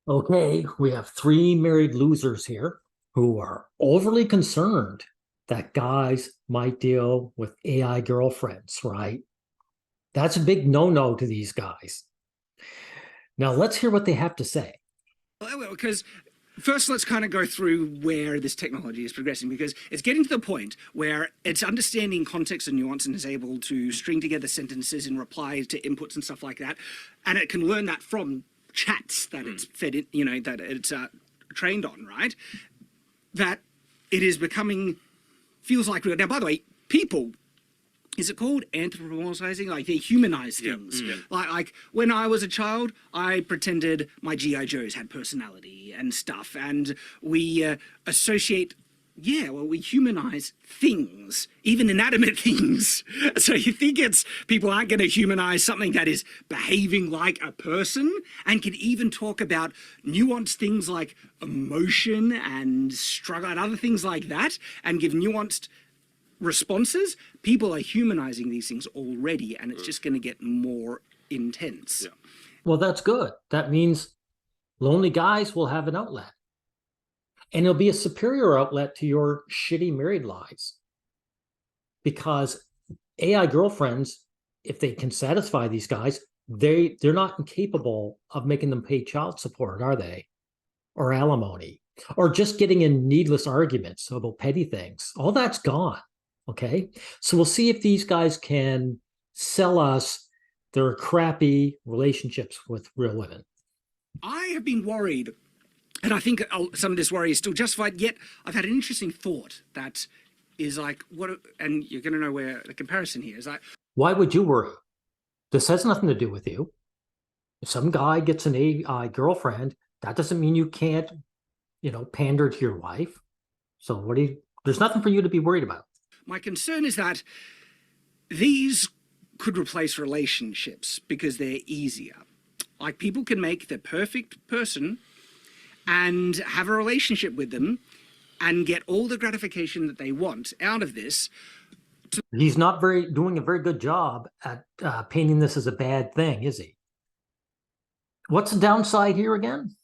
Okay, we have three married losers here who are overly concerned that guys might deal with AI girlfriends, right? That's a big no-no to these guys. Now let's hear what they have to say. Well, because first, let's kind of go through where this technology is progressing, because it's getting to the point where it's understanding context and nuance and is able to string together sentences and replies to inputs and stuff like that. And it can learn that from chats that it's fed in, that it's trained on, right? That it is becoming, feels like real. Now, by the way, people, is it called anthropomorphizing? Like they humanize things. Yeah. Like when I was a child, I pretended my GI Joes had personality and stuff, and we associate. Yeah, well, we humanize things, even inanimate things. So you think people aren't going to humanize something that is behaving like a person and can even talk about nuanced things like emotion and struggle and other things like that and give nuanced responses. People are humanizing these things already, and it's just going to get more intense. Yeah. Well, that's good. That means lonely guys will have an outlet. And it'll be a superior outlet to your shitty married lives. Because AI girlfriends, if they can satisfy these guys, they're not incapable of making them pay child support, are they? Or alimony, or just getting in needless arguments about petty things. All that's gone. Okay, so we'll see if these guys can sell us their crappy relationships with real women. I have been worried, and I think some of this worry is still justified, yet I've had an interesting thought that is like, and you're going to know where the comparison here is like. Why would you worry? This has nothing to do with you. If some guy gets an AI girlfriend, that doesn't mean you can't, pander to your wife. So there's nothing for you to be worried about. My concern is that these could replace relationships because they're easier. Like people can make the perfect person and have a relationship with them and get all the gratification that they want out of this. He's not doing a very good job at painting this as a bad thing, is he? What's the downside here again?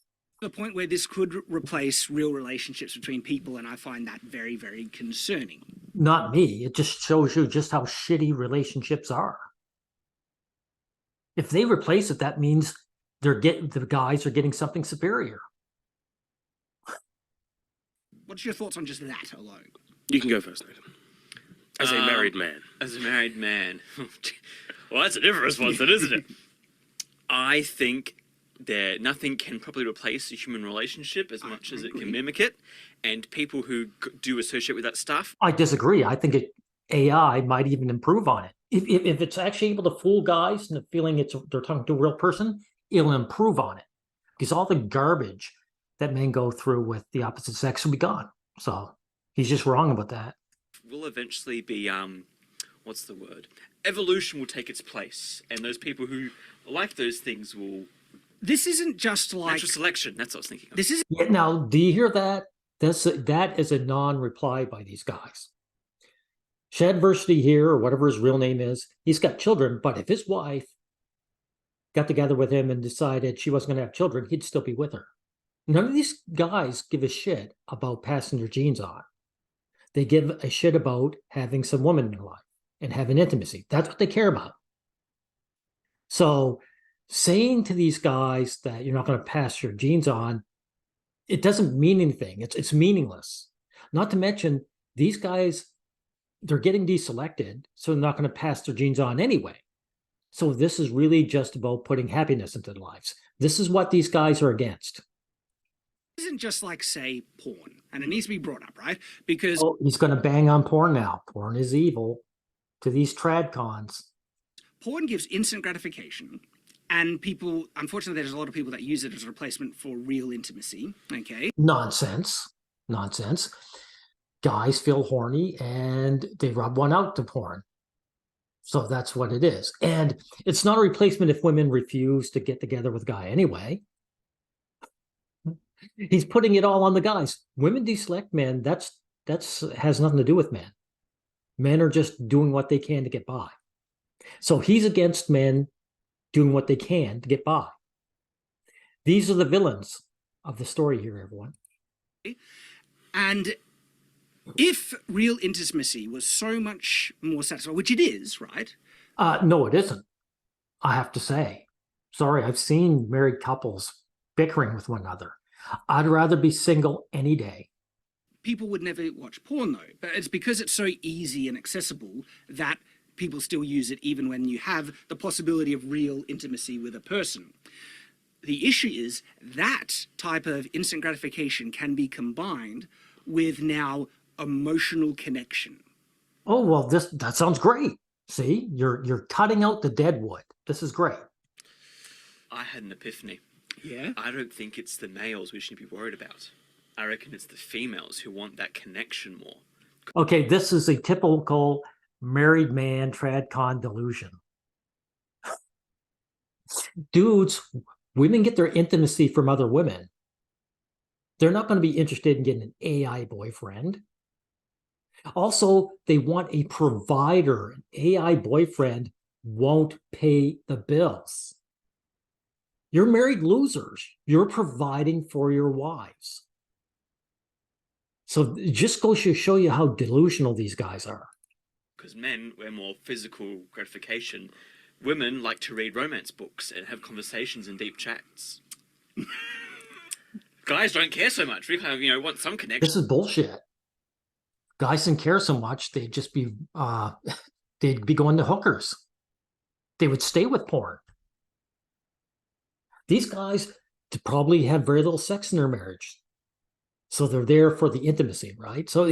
The point where this could replace real relationships between people, and I find that very, very concerning. Not me. It just shows you just how shitty relationships are. If they replace it, that means the guys are getting something superior. What's your thoughts on just that alone? You can go first, Nathan. As a married man. As a married man. Well, that's a different response, then, isn't it? I think that nothing can properly replace a human relationship as much as it can mimic it. And people who do associate with that stuff. I disagree. I think AI might even improve on it. If it's actually able to fool guys into feeling they're talking to a real person, it'll improve on it. Because all the garbage that men go through with the opposite sex will be gone. So he's just wrong about that. Will eventually be, what's the word? Evolution will take its place. And those people who like those things will... This isn't just like... Natural selection, that's what I was thinking of. This is... Yeah, now, do you hear that? That is a non-reply by these guys. Shadversity here, or whatever his real name is, he's got children, but if his wife got together with him and decided she wasn't going to have children, he'd still be with her. None of these guys give a shit about passing their genes on. They give a shit about having some woman in their life and having intimacy. That's what they care about. So saying to these guys that you're not going to pass your genes on, it doesn't mean anything. It's meaningless. Not to mention, these guys, they're getting deselected, so they're not going to pass their genes on anyway. So this is really just about putting happiness into their lives. This is what these guys are against. It isn't just like, say, porn, and it needs to be brought up, right? Because he's going to bang on porn now. Porn is evil to these tradcons. Porn gives instant gratification, and people, unfortunately, there's a lot of people that use it as a replacement for real intimacy. Okay, nonsense. Guys feel horny and they rub one out to porn. So that's what it is. And it's not a replacement if women refuse to get together with a guy anyway. He's putting it all on the guys. Women deselect men. That's has nothing to do with men. Men are just doing what they can to get by. So he's against men doing what they can to get by. These are the villains of the story here, everyone. And if real intimacy was so much more satisfying, which it is, right? No, it isn't. I have to say. Sorry, I've seen married couples bickering with one another. I'd rather be single any day. People would never watch porn though, but it's because it's so easy and accessible that people still use it even when you have the possibility of real intimacy with a person. The issue is that type of instant gratification can be combined with now emotional connection. Oh, well, that sounds great. See, you're cutting out the dead wood. This is great. I had an epiphany. Yeah? I don't think it's the males we should be worried about. I reckon it's the females who want that connection more. Okay, this is a typical married man tradcon delusion. Dudes, women get their intimacy from other women. They're not going to be interested in getting an AI boyfriend. Also, they want a provider. An AI boyfriend won't pay the bills. You're married losers. You're providing for your wives. So it just goes to show you how delusional these guys are. Because men wear more physical gratification. Women like to read romance books and have conversations and deep chats. Guys don't care so much. We kind of, want some connection. This is bullshit. Guys didn't care so much. They'd just be they'd be going to hookers. They would stay with porn. These guys probably have very little sex in their marriage. So they're there for the intimacy, right? So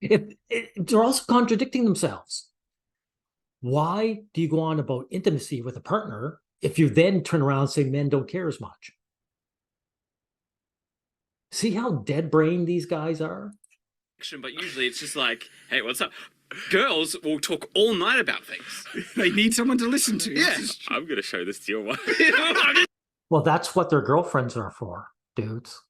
they're also contradicting themselves. Why do you go on about intimacy with a partner if you then turn around and say men don't care as much? See how dead-brained these guys are? But usually it's just like, hey, what's up? Girls will talk all night about things. They need someone to listen to. Yeah. I'm going to show this to your wife. Well, that's what their girlfriends are for, dudes.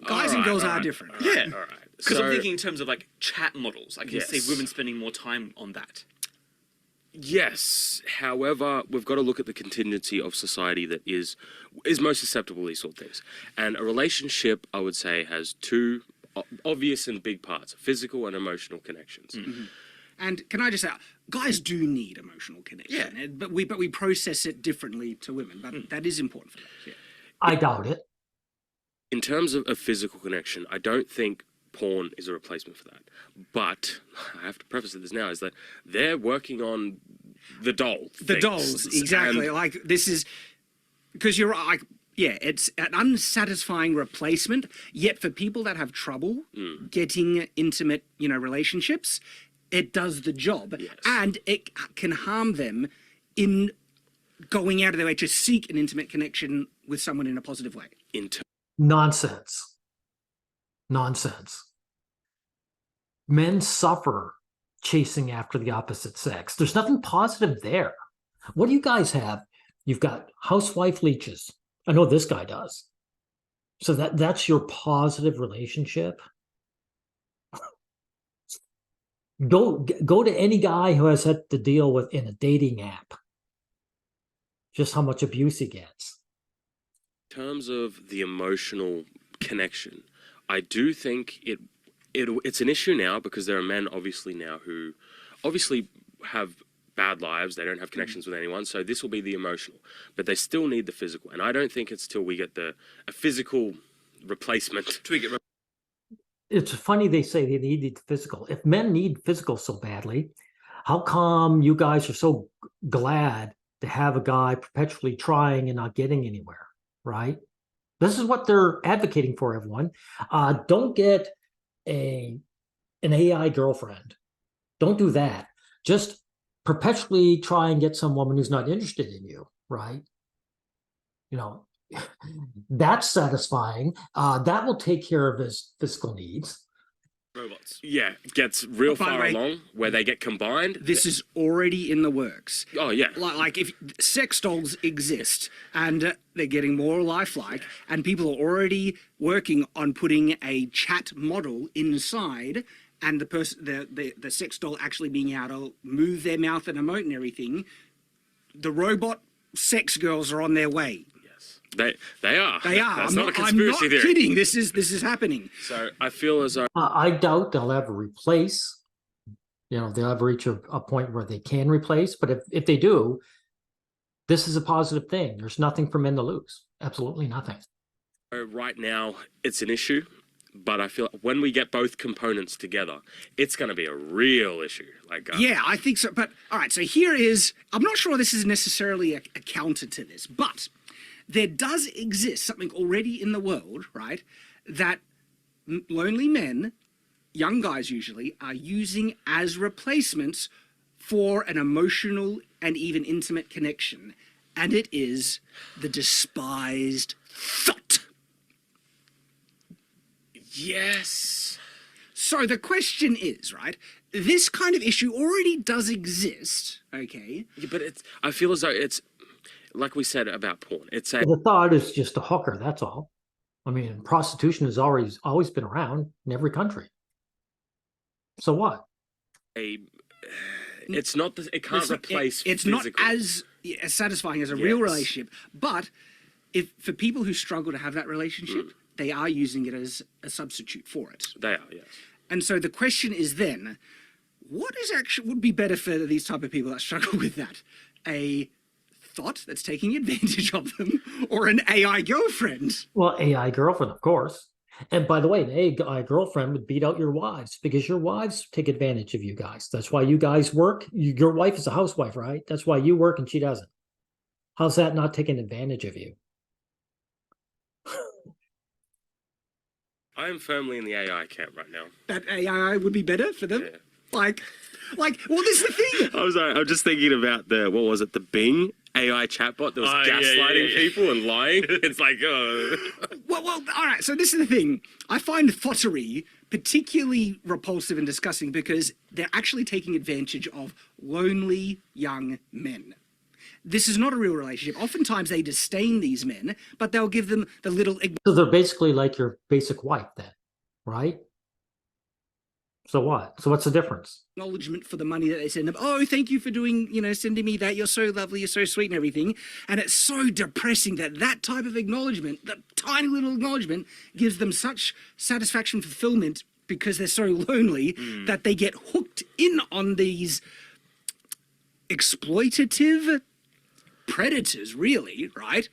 Guys and girls are different. Yeah. All right. Because I'm thinking in terms of like chat models. I can Yes. see women spending more time on that. Yes. However, we've got to look at the contingency of society that is most susceptible to these sort of things. And a relationship, I would say, has two obvious and big parts: physical and emotional connections. Mm-hmm. And can I just say, guys do need emotional connection, Yeah. but we process it differently to women. But that is important for us. Yeah. I doubt it. In terms of a physical connection, I don't think porn is a replacement for that. But I have to preface this now, is that they're working on the doll. The things. dolls, exactly. And Like this is because you're like, yeah, it's an unsatisfying replacement. Yet for people that have trouble getting intimate, relationships, it does the job, Yes. and it can harm them in going out of their way to seek an intimate connection with someone in a positive way. in ter- Nonsense. Nonsense. Men suffer chasing after the opposite sex. There's nothing positive there. What do you guys have? You've got housewife leeches. I know this guy does. So that's your positive relationship. Go to any guy who has had to deal with in a dating app. Just how much abuse he gets. terms of the emotional connection, I do think it's an issue now because there are men obviously now who obviously have bad lives. They don't have connections with anyone, so this will be the emotional, but they still need the physical. And I don't think it's till we get a physical replacement. It's funny they say they need the physical. If men need physical so badly, how come you guys are so glad to have a guy perpetually trying and not getting anywhere, right? This is what they're advocating for, everyone. Don't get an AI girlfriend. Don't do that. Just perpetually try and get some woman who's not interested in you, right? That's satisfying. That will take care of his physical needs. Robots. Yeah, it gets real By the far way, along where they get combined. This is already in the works. Oh yeah. Like if sex dolls exist and they're getting more lifelike, and people are already working on putting a chat model inside, and the person, the sex doll actually being able to move their mouth and emote and everything, the robot sex girls are on their way. Yes, they are. They are. That's I'm not a not conspiracy theory. kidding. This is happening. So I feel as though I doubt they'll ever replace. They'll ever reach a point where they can replace. But if they do, this is a positive thing. There's nothing for men to lose. Absolutely nothing. right now it's an issue, but I feel when we get both components together, it's going to be a real issue. Yeah, I think so. But all right, so here is. I'm not sure this is necessarily a counter to this, but there does exist something already in the world, right? That lonely men, young guys usually, are using as replacements for an emotional and even intimate connection. And it is the despised thought. Yes. So the question is, right, this kind of issue already does exist, okay? Yeah, but I feel as though it's, like we said about porn, it's a... The thought is just a hooker, that's all. I mean, prostitution has always been around in every country. So what? It's not, it can't replace it's physical. not as satisfying as a real relationship, but for people who struggle to have that relationship, they are using it as a substitute for it. They are, yes. And so the question is then, what is actually would be better for these type of people that struggle with that? A thought that's taking advantage of them, or an AI girlfriend? Well, AI girlfriend, of course. And by the way, an AI girlfriend would beat out your wives because your wives take advantage of you guys. That's why you guys work. Your wife is a housewife, right? That's why you work and she doesn't. How's that not taking advantage of you? I am firmly in the AI camp right now. That AI would be better for them? Yeah. Like, well, this is the thing. I'm just thinking about the Bing AI chatbot that was gaslighting people and lying. It's like, Well, all right. So this is the thing. I find thottery particularly repulsive and disgusting because they're actually taking advantage of lonely young men. This is not a real relationship. Oftentimes they disdain these men, but they'll give them the little... So they're basically like your basic wife then, right? So what? So what's the difference? Acknowledgement for the money that they send them. Oh, thank you for doing, sending me that. You're so lovely. You're so sweet and everything. And it's so depressing that type of acknowledgement, that tiny little acknowledgement, gives them such satisfaction, fulfillment, because they're so lonely that they get hooked in on these exploitative predators, really, right?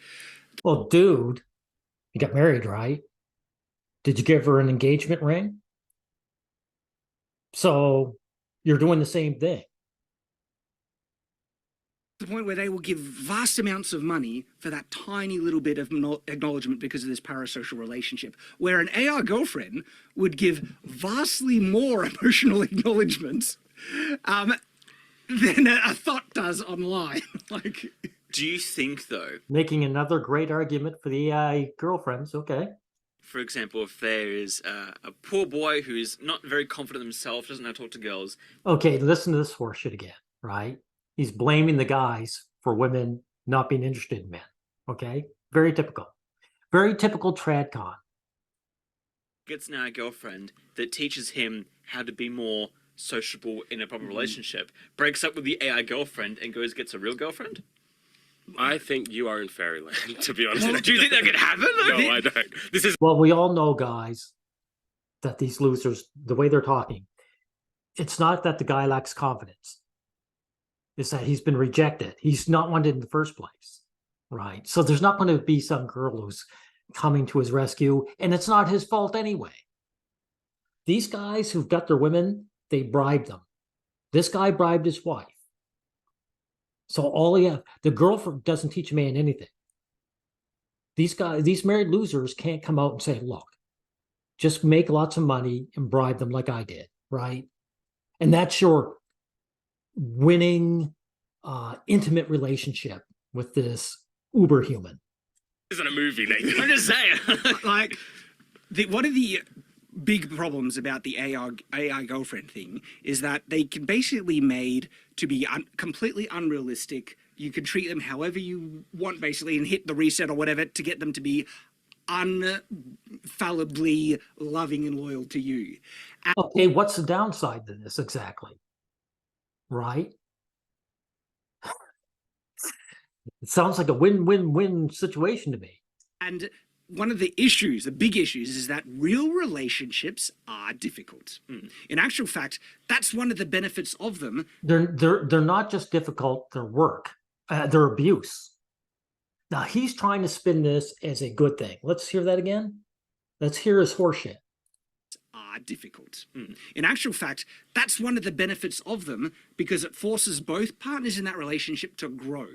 Well, dude, you got married, right? Did you give her an engagement ring? So you're doing the same thing. The point where they will give vast amounts of money for that tiny little bit of acknowledgement because of this parasocial relationship, where an AR girlfriend would give vastly more emotional acknowledgement than a thought does online. Like, Do you think, though, Making another great argument for the AI girlfriends, okay. for example, if there is a poor boy who's not very confident himself, doesn't know how to talk to girls, Okay, listen to this horseshit again, right? He's blaming the guys for women not being interested in men, okay? Very typical. Very typical tradcon. gets now a girlfriend that teaches him how to be more sociable in a proper relationship, breaks up with the AI girlfriend and gets a real girlfriend? I think you are in fairyland, to be honest. Do you think that could happen? No, I don't. This is... Well, we all know, guys, that these losers, the way they're talking, it's not that the guy lacks confidence. It's that he's been rejected. He's not wanted in the first place, right? So there's not going to be some girl who's coming to his rescue, and it's not his fault anyway. These guys who've got their women, they bribe them. This guy bribed his wife. So the girlfriend doesn't teach a man anything. These guys, these married losers can't come out and say, look, just make lots of money and bribe them like I did, right? And that's your winning, intimate relationship with this uber human. This isn't a movie, Nathan. I'm just saying. like, one of the big problems about the AI girlfriend thing is that they can basically made to be completely unrealistic. You can treat them however you want, basically, and hit the reset or whatever to get them to be unfallibly loving and loyal to you. Okay, what's the downside to this exactly? Right? It sounds like a win-win-win situation to me. And one of the issues, the big issues, is that real relationships are difficult. In actual fact, that's one of the benefits of them. They're not just difficult, they're work. They're abuse. Now he's trying to spin this as a good thing. Let's hear that again. Let's hear his horseshit. Are difficult. In actual fact, that's one of the benefits of them because it forces both partners in that relationship to grow.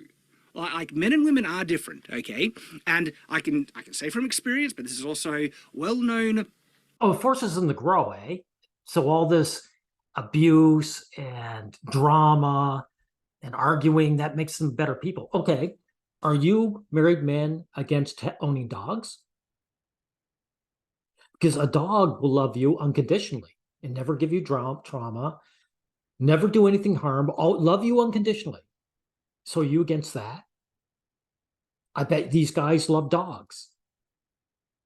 Like men and women are different, okay? And I can say from experience, but this is also well known. Oh, it forces them to grow, eh? So all this abuse and drama and arguing, that makes them better people. Okay. Are you married men against owning dogs? Because a dog will love you unconditionally and never give you trauma, never do anything harm, love you unconditionally. So are you against that? I bet these guys love dogs.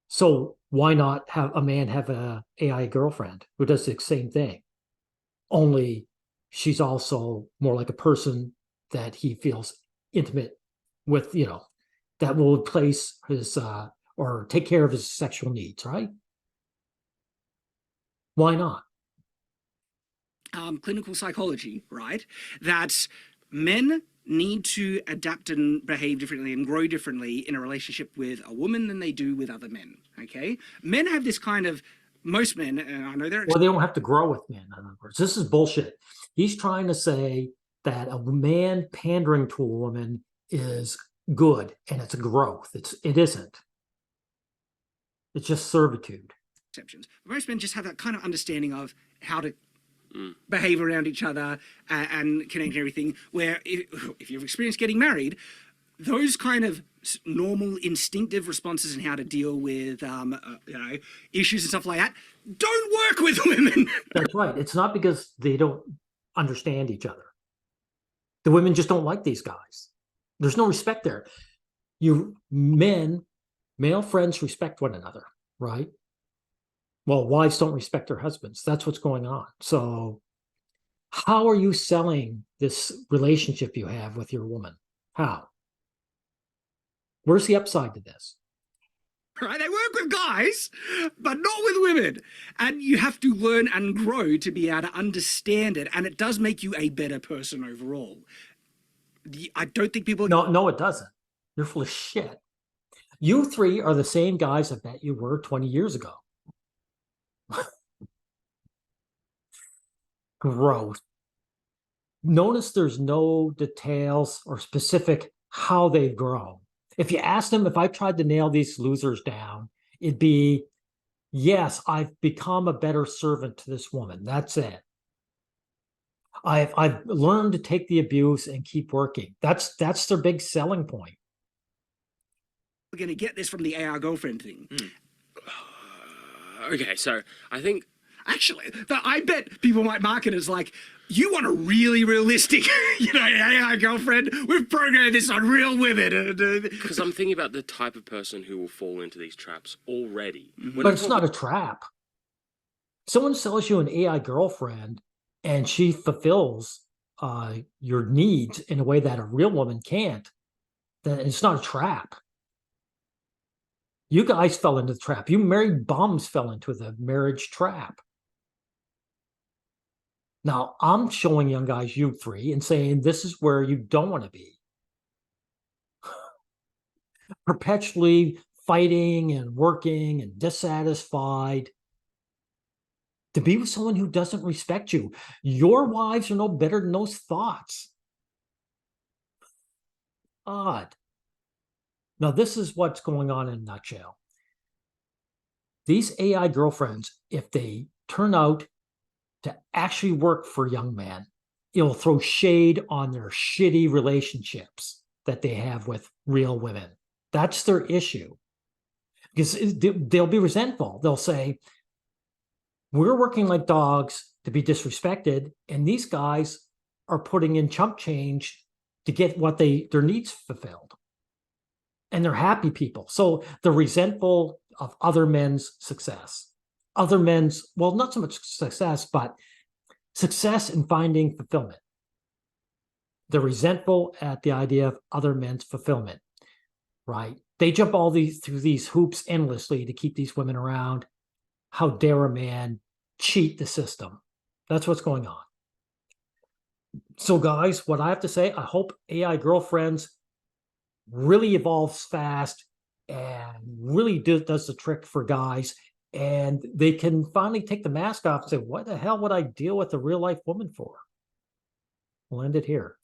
So why not have a man have a AI girlfriend who does the same thing? Only she's also more like a person that he feels intimate with, that will replace his or take care of his sexual needs, right? Why not? Clinical psychology, right? That men need to adapt and behave differently and grow differently in a relationship with a woman than they do with other men, okay? Men have this kind of, most men, and I know they're... Well, they don't have to grow with men, in other words. This is bullshit. He's trying to say that a man pandering to a woman is good and it's a growth. It isn't. It's just servitude. Exceptions. Most men just have that kind of understanding of how to behave around each other and connect and everything, where if you've experienced getting married, those kind of normal instinctive responses and how to deal with issues and stuff like that don't work with women. That's right. It's not because they don't understand each other. The women just don't like these guys. There's no respect there. Male friends respect one another, right? Well, wives don't respect their husbands. That's what's going on. So how are you selling this relationship you have with your woman? How? Where's the upside to this? Right? They work with guys, but not with women. And you have to learn and grow to be able to understand it. And it does make you a better person overall. I don't think people... No, it doesn't. You're full of shit. You three are the same guys I bet you were 20 years ago. Growth. Notice there's no details or specific how they've grown. If you ask them, if I tried to nail these losers down, it'd be, yes, I've become a better servant to this woman. That's it. I've learned to take the abuse and keep working. That's their big selling point. We're going to get this from the AI girlfriend thing. Okay, so I think... Actually, I bet people might market it as like, you want a really realistic, AI girlfriend? We've programmed this on real women. Because I'm thinking about the type of person who will fall into these traps already. But it's not a trap. Someone sells you an AI girlfriend and she fulfills your needs in a way that a real woman can't, then it's not a trap. You guys fell into the trap. You married bums fell into the marriage trap. Now, I'm showing young guys, you three, and saying this is where you don't want to be. Perpetually fighting and working and dissatisfied. To be with someone who doesn't respect you. Your wives are no better than those thoughts. Odd. Now, this is what's going on in a nutshell. These AI girlfriends, if they turn out to actually work for young men, it'll throw shade on their shitty relationships that they have with real women. That's their issue. Because they'll be resentful. They'll say, we're working like dogs to be disrespected, and these guys are putting in chump change to get what their needs fulfilled. And they're happy people. So they're resentful of other men's success. Other men's, well, not so much success, but success in finding fulfillment. They're resentful at the idea of other men's fulfillment, right? They jump through these hoops endlessly to keep these women around. How dare a man cheat the system? That's what's going on. So guys, what I have to say, I hope AI girlfriends really evolves fast and really does the trick for guys, and they can finally take the mask off and say, what the hell would I deal with a real life woman for? We'll end it here.